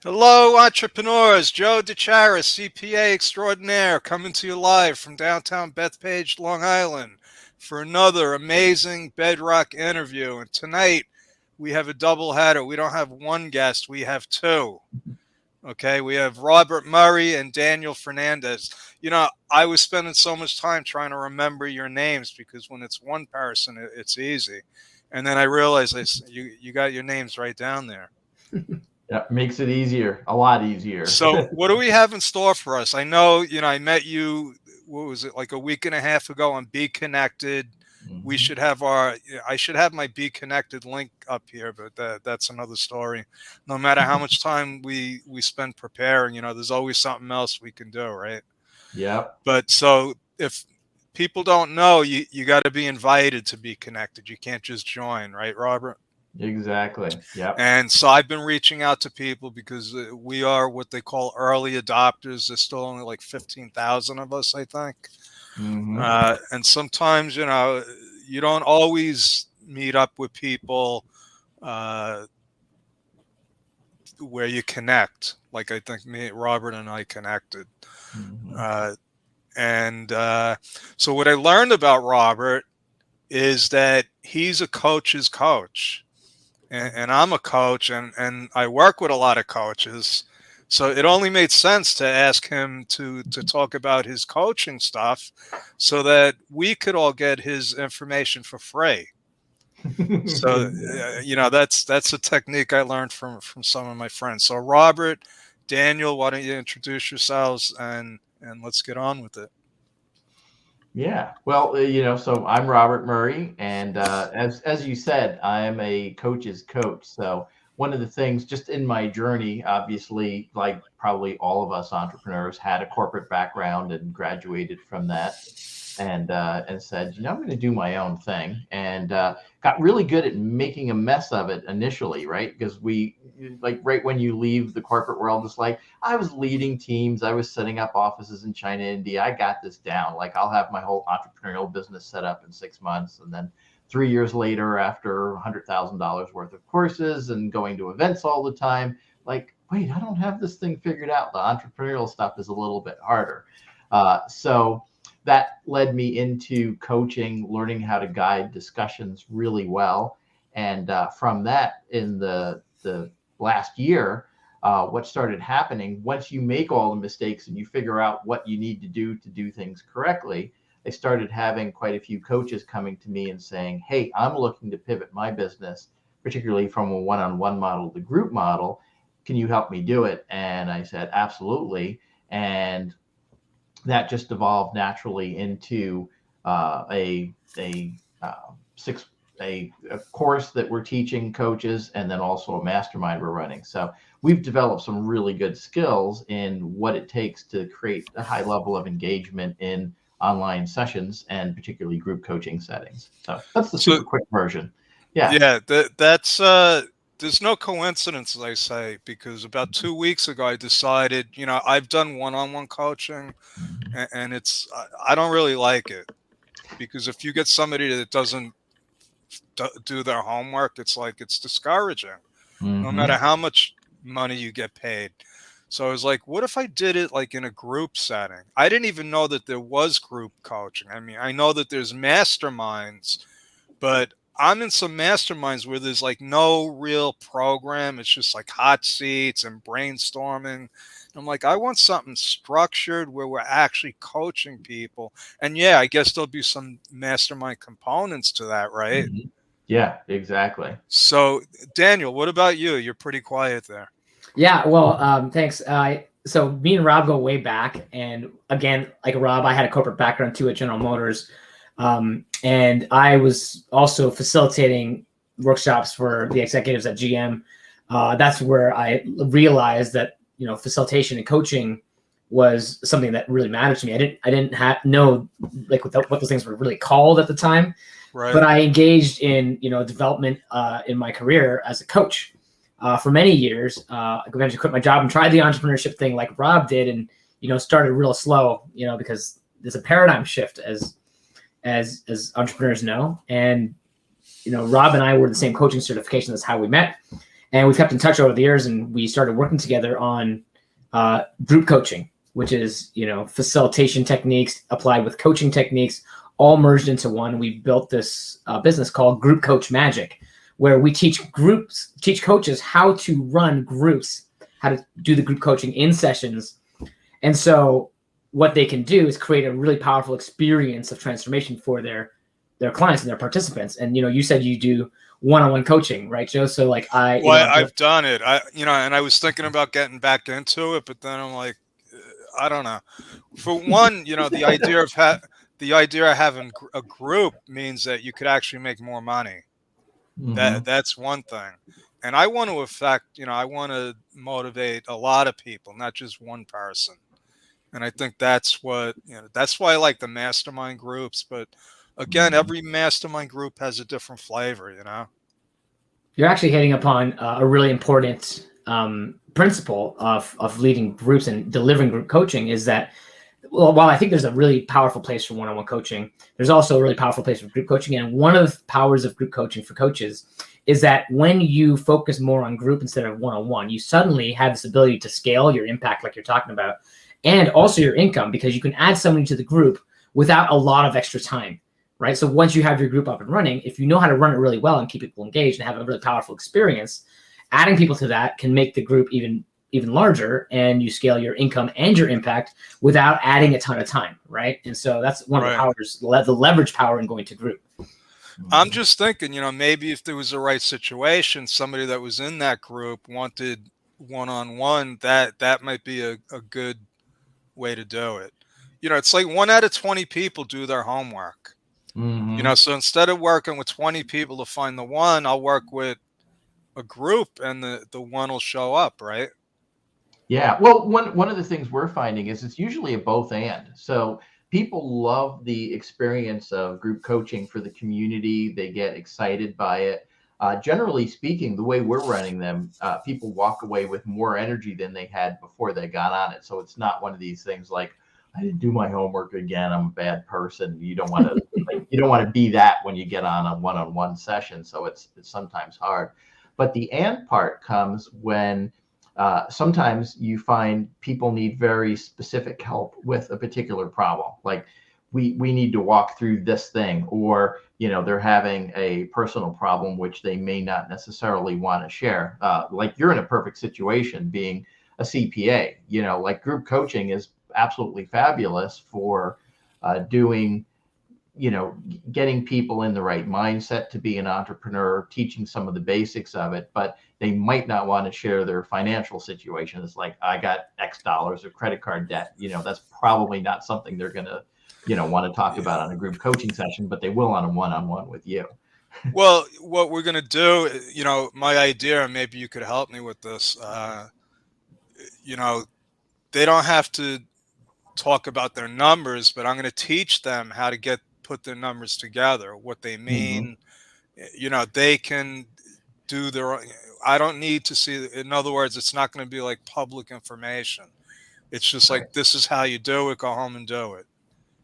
Hello, entrepreneurs. Joe DeCharis, CPA extraordinaire, coming to you live from downtown Bethpage, Long Island, for another amazing Bedrock interview. And tonight we have a double header. We don't have one guest, we have two. Okay, we have Robert Murray and Daniel Fernandes. I was spending so much time trying to remember your names because when it's one person, it's easy. And then I realized you got your names right down there. Yeah, makes it easier, a lot easier. So, what do we have in store for us? I know, I met you, what was it, like a week and a half ago on Be Connected. We Mhm. should have I should have my Be Connected link up here, but that's another story. No matter how much time we spend preparing, there's always something else we can do, right? Yep, But so if people don't know, you got to be invited to Be Connected. You can't just join, right, Robert? exactly. Yep. And so I've been reaching out to people because we are what they call early adopters. There's still only like 15,000 of us, I think. Hmm. And sometimes, you don't always meet up with people uh, where you connect. Like I think Robert and I connected. Hmm. Uh, and so what I learned about Robert is that he's a coach's coach. And I'm a coach, and I work with a lot of coaches. So it only made sense to ask him to talk about his coaching stuff so that we could all get his information for free. So Exactly. that's a technique I learned from some of my friends. So Robert, Daniel, why don't you introduce yourselves and let's get on with it. Yeah. Well, so I'm Robert Murray, and as you said, I am a coach's coach. So one of the things, just in my journey, obviously, like probably all of us entrepreneurs, had a corporate background and graduated from that, and said, I'm going to do my own thing, and got really good at making a mess of it initially, right? Because we like right when you leave the corporate world, it's like I was leading teams, I was setting up offices in China, India. I got this down. Like I'll have my whole entrepreneurial business set up in 6 months, and then 3 years later, after $100,000 worth of courses and going to events all the time, like, wait, I don't have this thing figured out. The entrepreneurial stuff is a little bit harder. So that led me into coaching, learning how to guide discussions really well. And from that, in the last year, what started happening once you make all the mistakes and you figure out what you need to do things correctly, I started having quite a few coaches coming to me and saying, "Hey, I'm looking to pivot my business, particularly from a one-on-one model to group model. Can you help me do it?" And I said, "Absolutely." And that just evolved naturally into a six a course that we're teaching coaches, and then also a mastermind we're running. So we've developed some really good skills in what it takes to create a high level of engagement in online sessions and particularly group coaching settings. So that's the So super quick version. Yeah. yeah, that's there's no coincidence, as I say, because about 2 weeks ago I decided, I've done one-on-one coaching, and I don't really like it because if you get somebody that doesn't do their homework, it's like it's discouraging, no Mm-hmm. matter how much money you get paid. So I was like, what if I did it like in a group setting? I didn't even know that there was group coaching. I mean, I know that there's masterminds, but I'm in some masterminds where there's like no real program. It's just like hot seats and brainstorming. I'm like, I want something structured where we're actually coaching people. And yeah, I guess there'll be some mastermind components to that, right? Mm-hmm. Yeah, exactly. So, Daniel, what about you? You're pretty quiet there. Yeah, well, thanks. So me and Rob go way back, and again, like Rob, I had a corporate background too at General Motors, and I was also facilitating workshops for the executives at GM. That's where I realized that facilitation and coaching was something that really mattered to me. I didn't know like what those things were really called at the time, Right. but I engaged in development in my career as a coach for many years. I eventually quit my job and tried the entrepreneurship thing like Rob did, and started real slow, because there's a paradigm shift as entrepreneurs know. And Rob and I were the same coaching certification. That's how we met. And we've kept in touch over the years, and we started working together on group coaching, which is, facilitation techniques applied with coaching techniques, all merged into one. We built this business called Group Coach Magic, where we teach coaches how to run groups, how to do the group coaching in sessions. And so what they can do is create a really powerful experience of transformation for their clients and their participants. And, you said you do one-on-one coaching, right, Joe? So I've done it. And I was thinking about getting back into it, but then I'm like, I don't know. For one, the idea of having a group means that you could actually make more money. That's one thing. And I want to I want to motivate a lot of people, not just one person. And I think that's what, that's why I like the mastermind groups. But again, every mastermind group has a different flavor, You're actually hitting upon a really important principle of leading groups and delivering group coaching, is that, well, while I think there's a really powerful place for one-on-one coaching, there's also a really powerful place for group coaching. And one of the powers of group coaching for coaches is that when you focus more on group instead of one-on-one, you suddenly have this ability to scale your impact, like you're talking about, and also your income, because you can add somebody to the group without a lot of extra time, right? So once you have your group up and running, if you know how to run it really well and keep people engaged and have a really powerful experience, adding people to that can make the group even larger, and you scale your income and your impact without adding a ton of time, right? And so that's one of the powers, the leverage power in going to group. I'm just thinking, maybe if there was a right situation, somebody that was in that group wanted one-on-one, that might be a good way to do it. It's like 1 out of 20 people do their homework. So instead of working with 20 people to find the one, I'll work with a group, and the one will show up, right? Yeah. Well, one of the things we're finding is it's usually a both and. So people love the experience of group coaching for the community. They get excited by it. Generally speaking, the way we're running them, people walk away with more energy than they had before they got on it. So it's not one of these things like, I didn't do my homework again, I'm a bad person. You don't want to be that when you get on a one-on-one session. So it's sometimes hard. But the and part comes when sometimes you find people need very specific help with a particular problem. Like we need to walk through this thing, or, they're having a personal problem, which they may not necessarily want to share. Like you're in a perfect situation being a CPA, like group coaching is absolutely fabulous for doing, getting people in the right mindset to be an entrepreneur, teaching some of the basics of it, but they might not want to share their financial situation. It's like, I got X dollars of credit card debt. That's probably not something they're going to, want to talk about on a group coaching session, but they will on a one-on-one with you. Well, what we're going to do, my idea, and maybe you could help me with this, they don't have to talk about their numbers, but I'm going to teach them how to put their numbers together, what they mean. They can do their own. I don't need to see. In other words, it's not going to be like public information. It's just like, this is how you do it. Go home and do it.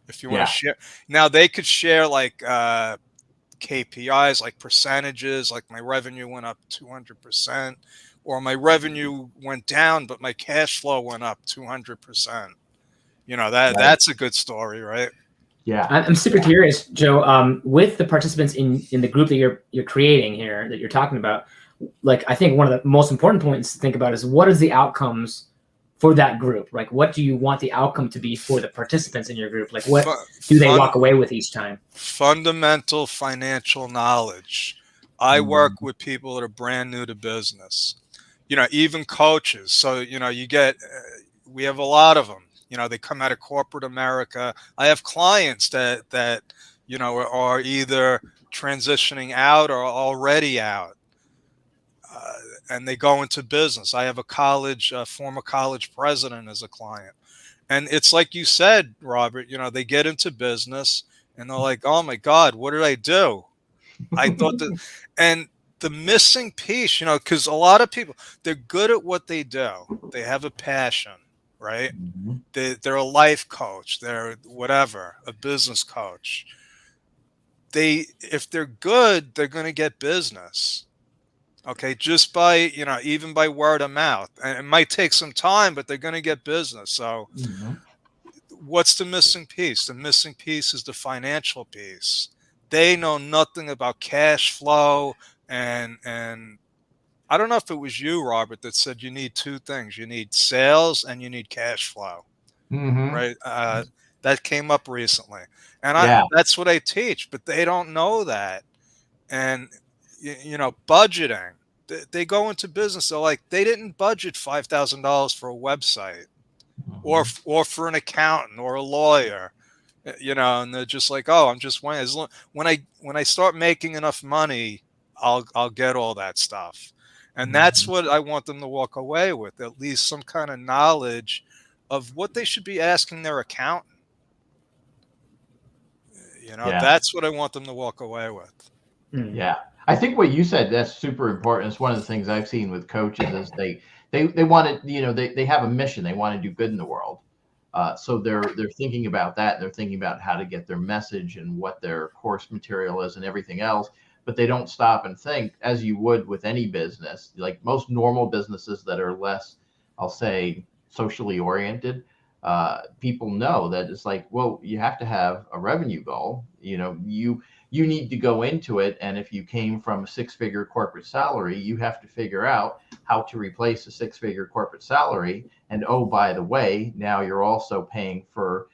If you want to share. Now they could share like KPIs, like percentages, like my revenue went up 200%, or my revenue went down, but my cash flow went up 200%. That's a good story, right? Yeah, I'm super curious, Joe. With the participants in the group that you're creating here, that you're talking about, like, I think one of the most important points to think about is, what is the outcomes for that group? Like, what do you want the outcome to be for the participants in your group? Like, what do they walk away with each time? Fundamental financial knowledge. I work with people that are brand new to business, even coaches. So, we have a lot of them. They come out of corporate America. I have clients that are either transitioning out or already out, and they go into business. I have a former college president as a client. And it's like you said, Robert, they get into business and they're like, oh my God, what did I do? I thought that, and the missing piece, because a lot of people, they're good at what they do. They have a passion, right? They're a life coach. They're whatever, a business coach. If they're good, they're going to get business. Okay, just by, even by word of mouth. And it might take some time, but they're going to get business. So Hmm. what's the missing piece? The missing piece is the financial piece. They know nothing about cash flow, and I don't know if it was you, Robert, that said you need two things. You need sales and you need cash flow, Hmm. right? That came up recently. And Yeah. that's what I teach, but they don't know that. And budgeting. They go into business. They're like, they didn't budget $5,000 for a website, or Hmm. for an accountant or a lawyer, and they're just like, oh, I'm just waiting. When I start making enough money, I'll get all that stuff, and that's Hmm. what I want them to walk away with, at least some kind of knowledge of what they should be asking their accountant. Yeah. That's what I want them to walk away with. Mm. Yeah. I think what you said, that's super important. It's one of the things I've seen with coaches is they want to, they have a mission. They want to do good in the world. So they're thinking about that. They're thinking about how to get their message and what their course material is and everything else. But they don't stop and think, as you would with any business, like most normal businesses that are less, I'll say, socially oriented. People know that it's like, well, you have to have a revenue goal. You need to go into it, and if you came from a six-figure corporate salary, you have to figure out how to replace a six-figure corporate salary. And oh, by the way, now you're also paying for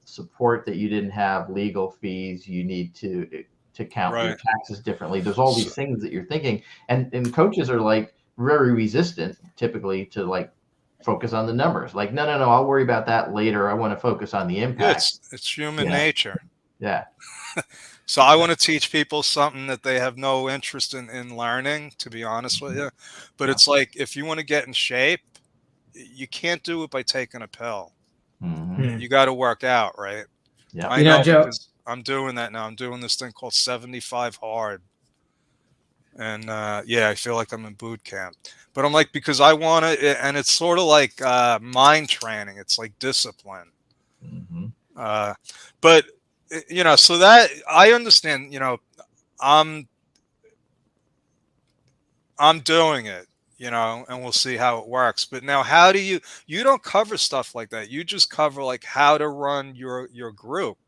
support that you didn't have, legal fees. You need to count your Right. taxes differently. There's all So, these things that you're thinking, and coaches are like very resistant typically to like focus on the numbers. Like, no, no, no, I'll worry about that later. I want to focus on the yeah, impact. it's human Yeah, nature. yeah, So I want to teach people something that they have no interest in learning, to be honest with you. But yeah. it's like, if you want to get in shape, you can't do it by taking a pill. Hmm. Mm. You got to work out, right? Yep. I You know, know, Joe. because I'm doing that now. I'm doing this thing called 75 hard. And yeah, I feel like I'm in boot camp. But I'm like, because I want to, and it's sort of like mind training. It's like discipline. Hmm. Uh, but, so that I understand, I'm I'm doing it, and we'll see how it works. But now, how do you don't cover stuff like that. You just cover like how to run your group,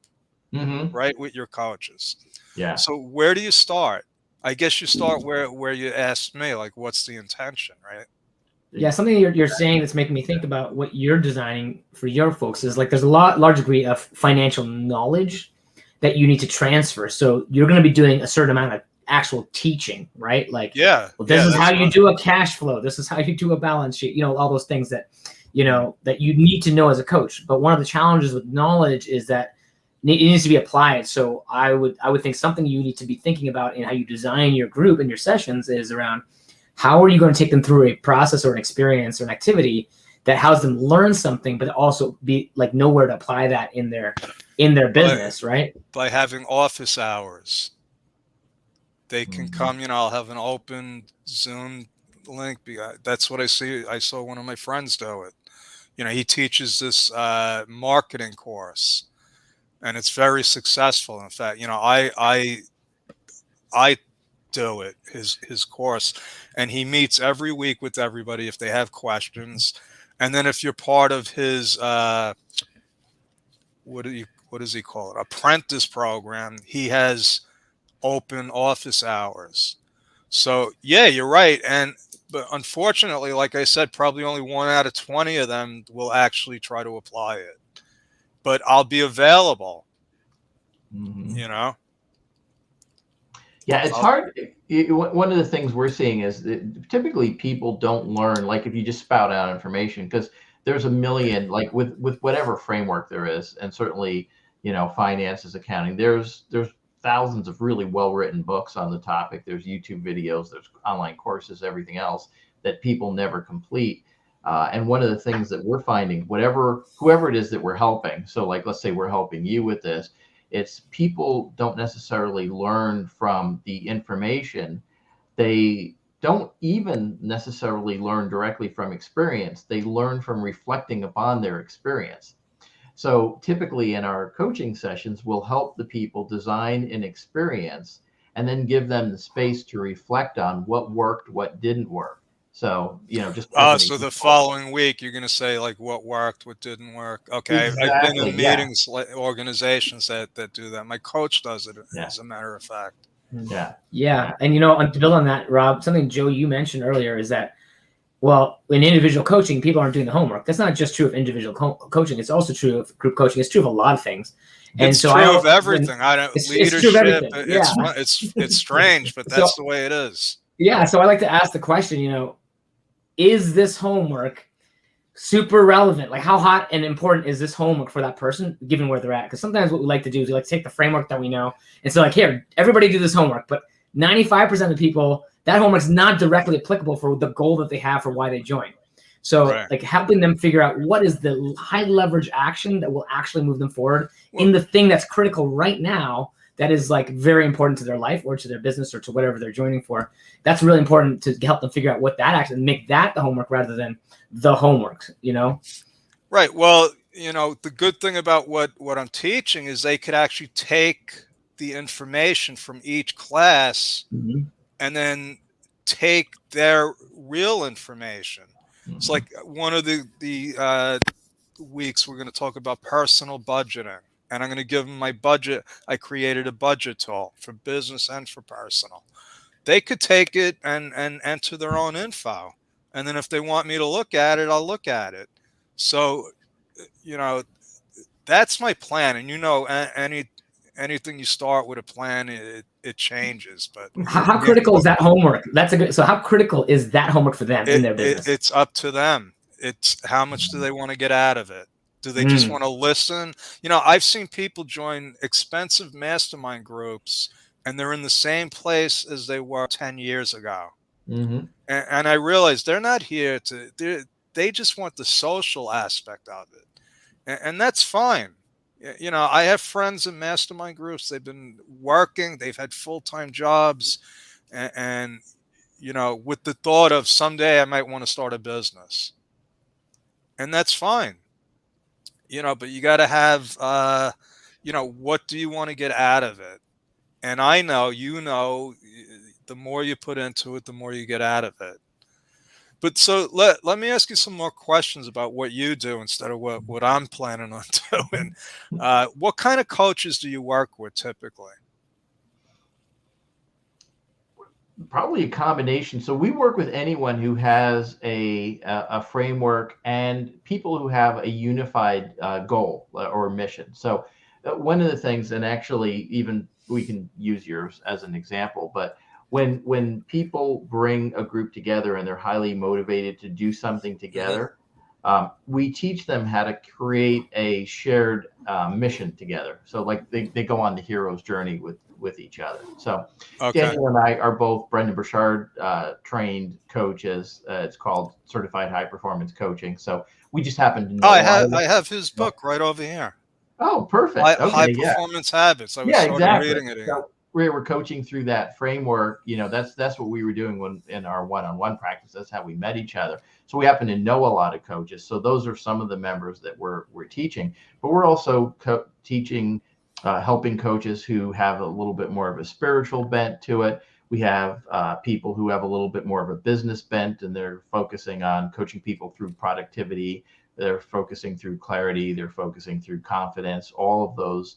Hmm. right, with your coaches. Yeah. So where do you start? I guess you start where you asked me, like, what's the intention, right? Yeah, something you're saying that's making me think about what you're designing for your folks is like there's a large degree of financial knowledge that you need to transfer. So you're going to be doing a certain amount of actual teaching, right? Like, Yeah, well, this yeah, is how that's you right. do a cash flow. This is how you do a balance sheet. All those things that that you need to know as a coach. But one of the challenges with knowledge is that it needs to be applied. So I would think something you need to be thinking about in how you design your group and your sessions is around how are you going to take them through a process or an experience or an activity that helps them learn something, but also be like know where to apply that in their By business, right? by having office hours, they can Hmm. come. I'll have an open Zoom link. That's what I see. I saw one of my friends do it. He teaches this marketing course, and it's very successful. In fact, I do it, his course, and he meets every week with everybody if they have questions. And then if you're part of his what does he call it, apprentice program, he has open office hours. So yeah, you're right. But unfortunately, like I said, probably only 1 out of 20 of them will actually try to apply it. But I'll be available, Hmm. you know. Yeah, it's I'll, hard. One of the things we're seeing is that typically people don't learn like if you just spout out information because there's a million like with whatever framework there is, and certainly finances, accounting. There's thousands of really well written books on the topic. There's YouTube videos, there's online courses, everything else that people never complete. And one of the things that we're finding, whoever it is that we're helping, so like let's say we're helping you with this, it's people don't necessarily learn from the information. They don't even necessarily learn directly from experience. They learn from reflecting upon their experience. So typically in our coaching sessions, we'll help the people design an experience. and then give them the space to reflect on what worked, what didn't work. So, just as an So the example. following week, you're going to say like what worked, what didn't work. Okay. I've been Exactly. in Yeah. meetings, like organizations that do that. My coach does it, Yeah. as a matter of fact. Yeah. Yeah. And, to build on that, Rob, something Joe, you mentioned earlier is that, well, in individual coaching, people aren't doing the homework. That's not just true of individual coaching. It's also true of group coaching. It's true of a lot of things. And It's so true of everything. it's true of Leadership. everything. Yeah. It's strange, but that's the way it is. Yeah. So I like to ask the question, is this homework super relevant? Like, how hot and important is this homework for that person, given where they're at? Because sometimes what we like to do is we like to take the framework that we know and say, like, here, everybody do this homework. But 95% of the people, that homework's not directly applicable for the goal that they have for why they join. So, Right. like, helping them figure out what is the high leverage action that will actually move them forward in the thing that's critical right now, that is like very important to their life or to their business or to whatever they're joining for. That's really important to help them figure out what that actually, make that the homework rather than the homework, Right. Well, the good thing about what I'm teaching is they could actually take the information from each class and then take their real information. It's like one of the weeks we're going to talk about personal budgeting, and I'm going to give them my budget. I created a budget tool for business and for personal. They could take it and enter their own info, and then if they want me to look at it, I'll look at it. So, that's my plan. And anything you start with a plan, it changes. But how again, critical is that homework? So how critical is that homework for them in their business? it's up to them. It's how much do they want to get out of it? Do they just want to listen? I've seen people join expensive mastermind groups and they're in the same place as they were 10 years ago. And I realize they're not here they just want the social aspect of it. And that's fine. I have friends in mastermind groups. They've been working, they've had full-time jobs, and with the thought of someday I might want to start a business. And that's fine. But you got to have, what do you want to get out of it? And I know, the more you put into it, the more you get out of it. But so let me ask you some more questions about what you do instead of what I'm planning on doing. What kind of coaches do you work with typically? Probably a combination. So we work with anyone who has a framework and people who have a unified goal or mission. So one of the things, and actually even we can use yours as an example, but when people bring a group together and they're highly motivated to do something together, we teach them how to create a shared mission together. So like they go on the hero's journey with each other. So Daniel and I are both Brendan Burchard trained coaches. It's called Certified High Performance Coaching. So we just happen to know. I have his book right over here. Oh, perfect. High Performance Habits. I was exactly. reading it again. So we were coaching through that framework. That's what we were doing in our one-on-one practice. That's how we met each other. So we happen to know a lot of coaches. So those are some of the members that we're teaching. But we're also teaching, helping coaches who have a little bit more of a spiritual bent to it. We have people who have a little bit more of a business bent, and they're focusing on coaching people through productivity. They're focusing through clarity. They're focusing through confidence. All of those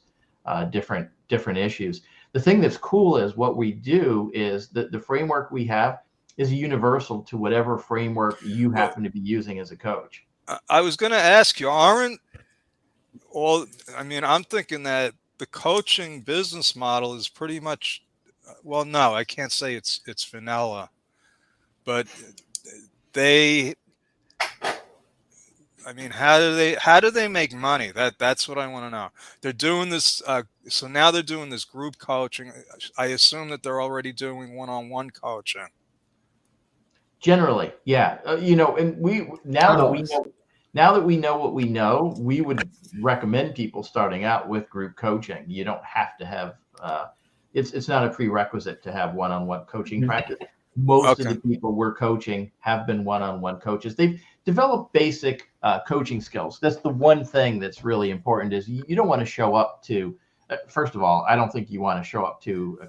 different issues. The thing that's cool is what we do is that the framework we have is universal to whatever framework you happen to be using as a coach. I was going to ask you, I'm thinking that the coaching business model is pretty much, well, no, I can't say it's vanilla, but how do they make money? That's what I want to know. They're doing this. So now they're doing this group coaching. I assume that they're already doing one-on-one coaching. Generally, yeah. And now that we know what we know, we would recommend people starting out with group coaching. You don't have to have. It's not a prerequisite to have one-on-one coaching practice. Most of the people we're coaching have been one-on-one coaches. They've developed basic coaching skills. That's the one thing that's really important is you don't want to show up to, first of all, I don't think you want to show up to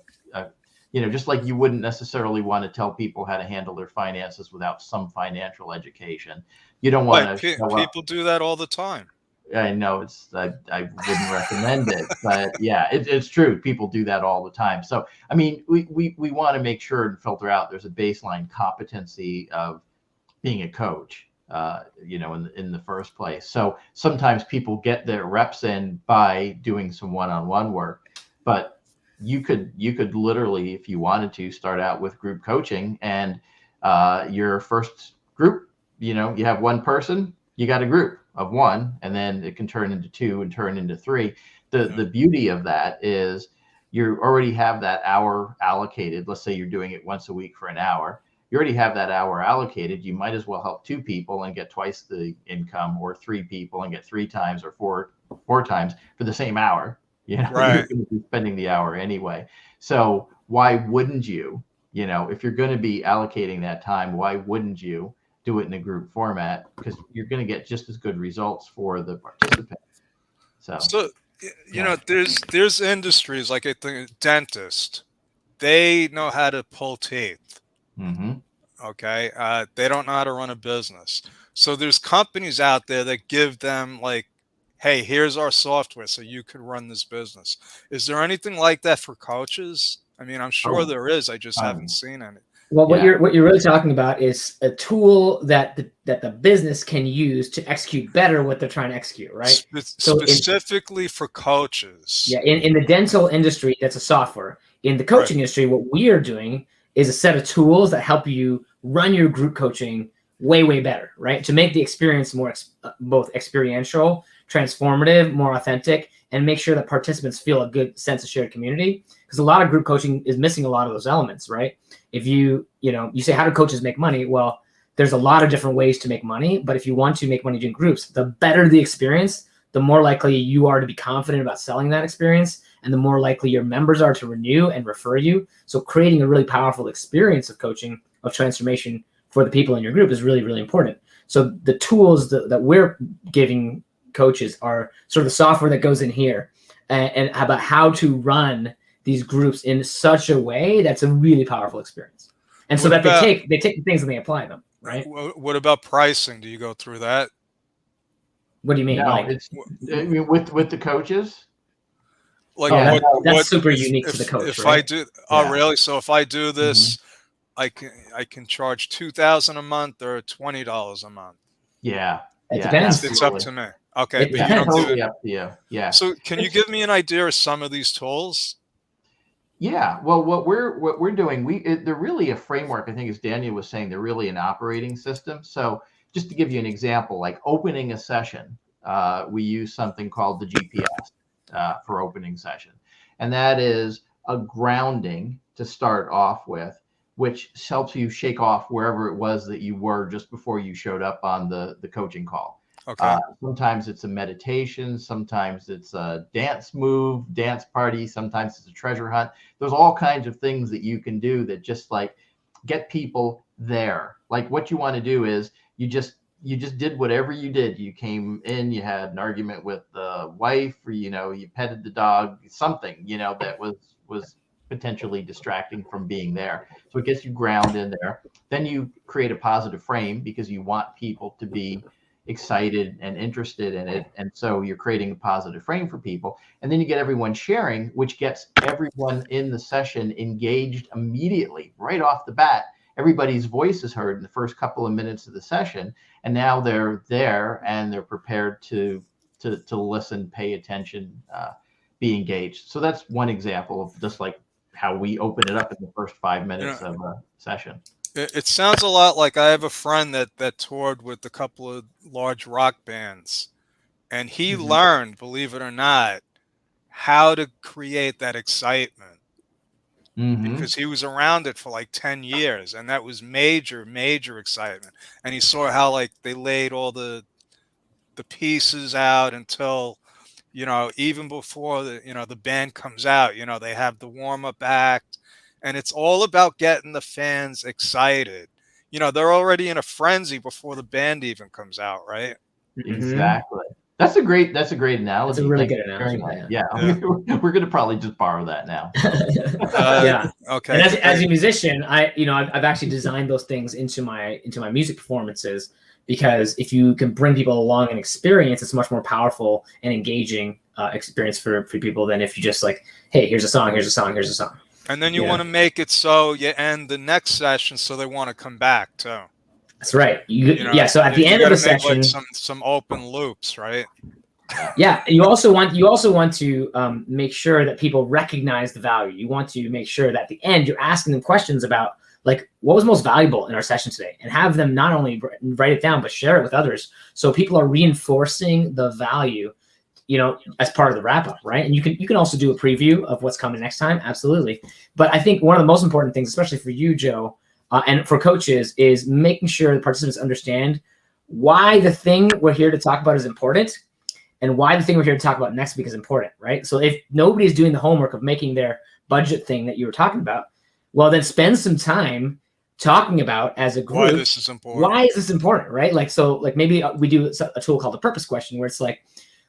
just like you wouldn't necessarily want to tell people how to handle their finances without some financial education. You don't want to show up. People do that all the time. I know I wouldn't recommend it, but yeah, it's true. People do that all the time. So, I mean, we want to make sure and filter out there's a baseline competency of being a coach, in the first place. So sometimes people get their reps in by doing some one-on-one work, but you could literally, if you wanted to, start out with group coaching, and your first group, you have one person, you got a group of one, and then it can turn into two and turn into three. The beauty of that is you already have that hour allocated. Let's say you're doing it once a week for an hour. You already have that hour allocated. You might as well help two people and get twice the income, or three people and get three times, or four times for the same hour. Right. You're going to be spending the hour anyway. So why wouldn't you, if you're going to be allocating that time, why wouldn't you do it in a group format? Because you're going to get just as good results for the participant. So there's industries like, I think, a dentist, they know how to pull teeth. Mm-hmm. Okay. They don't know how to run a business. So there's companies out there that give them, like, hey, here's our software so you could run this business. Is there anything like that for coaches? I mean, I'm sure there is. I just haven't seen any. Well, what you're really talking about is a tool that the business can use to execute better what they're trying to execute, right? Specifically for coaches. Yeah, in the dental industry, that's a software. In the coaching industry, what we are doing is a set of tools that help you run your group coaching way, way better, right? To make the experience more both experiential, transformative, more authentic, and make sure that participants feel a good sense of shared community. Because a lot of group coaching is missing a lot of those elements, right? If you say, how do coaches make money? Well, there's a lot of different ways to make money, but if you want to make money doing groups, the better the experience, the more likely you are to be confident about selling that experience, and the more likely your members are to renew and refer you. So creating a really powerful experience of coaching, of transformation for the people in your group is really, really important. So the tools that we're giving coaches are sort of the software that goes in here, and about how to run these groups in such a way that's a really powerful experience. And so they take the things and they apply them, right? What about pricing? Do you go through that? What do you mean? No, with the coaches. Like, that's super unique to the coach. If right? I do, really? So if I do this, I can charge $2,000 a month or $20 a month. Yeah, it depends. It's up to me. Okay, but you don't totally up to you. Yeah. So can you give me an idea of some of these tools? Yeah, well, what we're doing, they're really a framework. I think, as Daniel was saying, they're really an operating system. So just to give you an example, like opening a session, we use something called the GPS for opening session, and that is a grounding to start off with, which helps you shake off wherever it was that you were just before you showed up on the coaching call. Okay. Sometimes it's a meditation, sometimes it's a dance party, sometimes it's a treasure hunt. There's all kinds of things that you can do that just like get people there. Like what you want to do is you just did whatever you did. You came in, you had an argument with the wife, or you petted the dog, something that was potentially distracting from being there. So it gets you grounded in there. Then you create a positive frame because you want people to be excited and interested in it, and so you're creating a positive frame for people, and then you get everyone sharing, which gets everyone in the session engaged immediately right off the bat. Everybody's voice is heard in the first couple of minutes of the session, and now they're there and they're prepared to listen, pay attention, be engaged. So that's one example of just like how we open it up in the first 5 minutes of a session. It sounds a lot like, I have a friend that toured with a couple of large rock bands, and he learned, believe it or not, how to create that excitement because he was around it for like 10 years, and that was major excitement. And he saw how like they laid all the pieces out until, even before the band comes out, they have the warm-up act. And it's all about getting the fans excited. They're already in a frenzy before the band even comes out, right? Exactly. That's a great analogy. It's a really Thanks good for sharing analogy. that. Yeah. We're going to probably just borrow that now. Yeah. Okay. And as a musician, I've actually designed those things into my music performances, because if you can bring people along and experience, it's a much more powerful and engaging experience for people than if you just like, hey, here's a song, here's a song, here's a song. And then you want to make it so you end the next session so they want to come back too. That's right. So at the end you of the make session, like some open loops, right? Yeah, you also want to make sure that people recognize the value. You want to make sure that at the end you're asking them questions about like what was most valuable in our session today, and have them not only write it down but share it with others, so people are reinforcing the value, as part of the wrap up, right? And you can also do a preview of what's coming next time, absolutely. But I think one of the most important things, especially for you, Joe, and for coaches, is making sure the participants understand why the thing we're here to talk about is important, and why the thing we're here to talk about next week is important, right? So if nobody's doing the homework of making their budget thing that you were talking about, well, then spend some time talking about as a group why this is important. Why is this important, right? Like, so like maybe we do a tool called the purpose question, where it's like,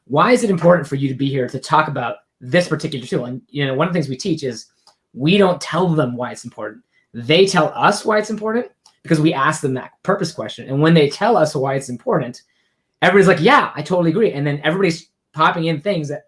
why is it important for you to be here to talk about this particular tool? And one of the things we teach is we don't tell them why it's important. They tell us why it's important, because we ask them that purpose question. And when they tell us why it's important, everybody's like, yeah, I totally agree. And then everybody's popping in things that,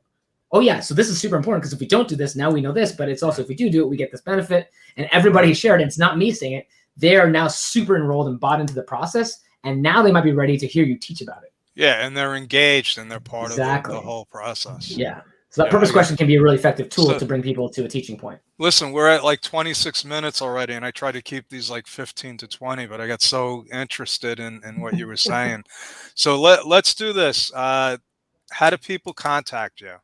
oh yeah, so this is super important, because if we don't do this, now we know this, but it's also, if we do it, we get this benefit. And everybody shared it. It's not me saying it. They are now super enrolled and bought into the process. And now they might be ready to hear you teach about it. Yeah, and they're engaged and they're part of the whole process. Yeah. So that purpose question can be a really effective tool to bring people to a teaching point. Listen, we're at like 26 minutes already, and I try to keep these like 15 to 20, but I got so interested in what you were saying. So let's do this. How do people contact you?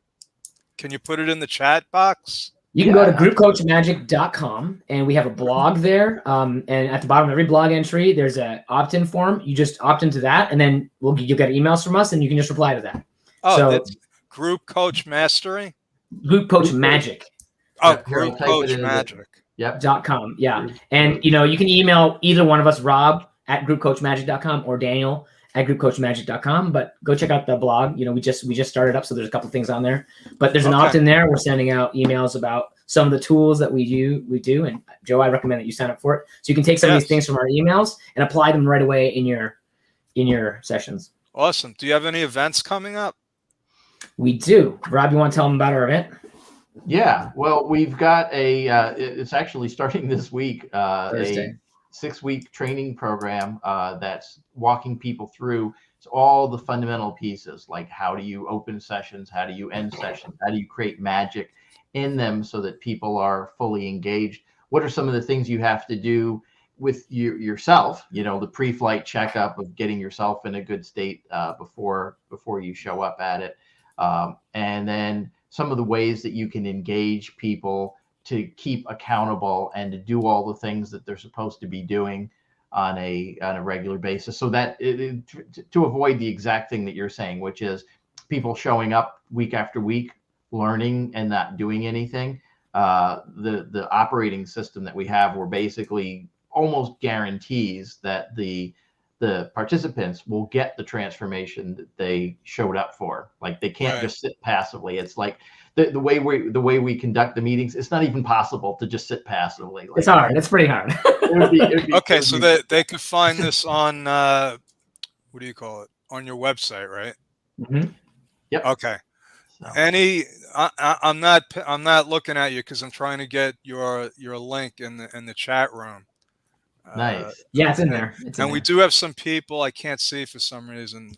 Can you put it in the chat box? You can go to groupcoachmagic.com, and we have a blog there. And at the bottom of every blog entry, there's an opt-in form. You just opt into that, and then you'll get emails from us, and you can just reply to that. Oh, so that's Group Coach Mastery? Group Coach Magic. Oh, Group Coach Magic. Yep. .com. Yeah. And, you can email either one of us, Rob at groupcoachmagic.com or Daniel at groupcoachmagic.com, but go check out the blog. We just started up, so there's a couple things on there, but there's an opt-in there. We're sending out emails about some of the tools that we do. And Joe, I recommend that you sign up for it, so you can take some of these things from our emails and apply them right away in your sessions. Awesome. Do you have any events coming up? We do. Rob, you want to tell them about our event? Yeah. Well, we've got it's actually starting this week, Thursday. a 6-week training program that's walking people through all the fundamental pieces, like how do you open sessions, how do you end sessions, how do you create magic in them so that people are fully engaged, what are some of the things you have to do with yourself, the pre-flight checkup of getting yourself in a good state before you show up at it, and then some of the ways that you can engage people to keep accountable and to do all the things that they're supposed to be doing on a regular basis, so that to avoid the exact thing that you're saying, which is people showing up week after week, learning and not doing anything. The operating system that we have, we're basically almost guarantees that the participants will get the transformation that they showed up for. Like they can't just sit passively. It's like the way we conduct the meetings, it's not even possible to just sit passively. Like, it's hard. It's pretty hard. Okay, so they could find this on what do you call it? On your website, right? Mm-hmm. Yep. Okay. I'm not looking at you because I'm trying to get your link in the chat room. Nice. Yeah, it's in there. We do have some people I can't see for some reason.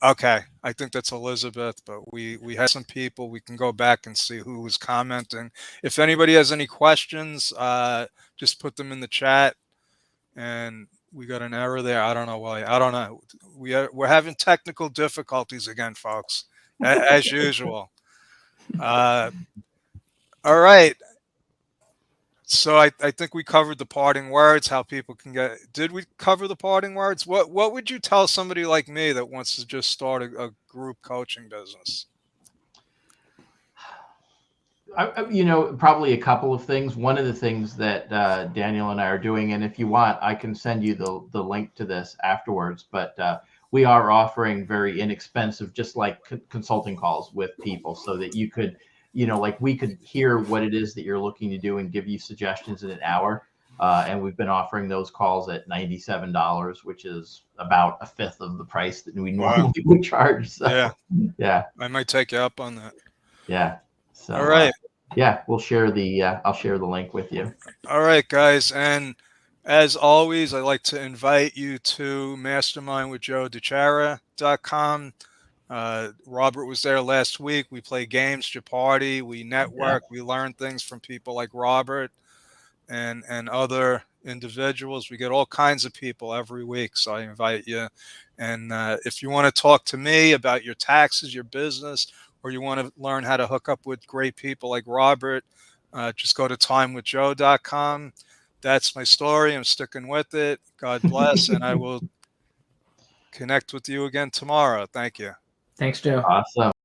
Okay, I think that's Elizabeth, but we had some people. We can go back and see who was commenting. If anybody has any questions, just put them in the chat. And we got an error there. I don't know why. I don't know. We're having technical difficulties again, folks, as usual. All right. So I think we covered the parting words, how people can get. Did we cover the parting words? What would you tell somebody like me that wants to just start a group coaching business? Probably a couple of things. One of the things that Daniel and I are doing, and if you want, I can send you the link to this afterwards. But we are offering very inexpensive, just like consulting calls with people, so that you could, like we could hear what it is that you're looking to do and give you suggestions in an hour. And we've been offering those calls at $97, which is about a fifth of the price that we normally would charge. So, yeah, I might take you up on that. Yeah. So, all right. Yeah, we'll share the. I'll share the link with you. All right, guys, and as always, I'd like to invite you to mastermindwithjoe.com. Robert was there last week. We play games, party, we network, we learn things from people like Robert and other individuals. We get all kinds of people every week, so I invite you. And if you want to talk to me about your taxes, your business, or you want to learn how to hook up with great people like Robert, just go to timewithjoe.com. That's my story. I'm sticking with it. God bless, and I will connect with you again tomorrow. Thank you. Thanks, Joe. Awesome.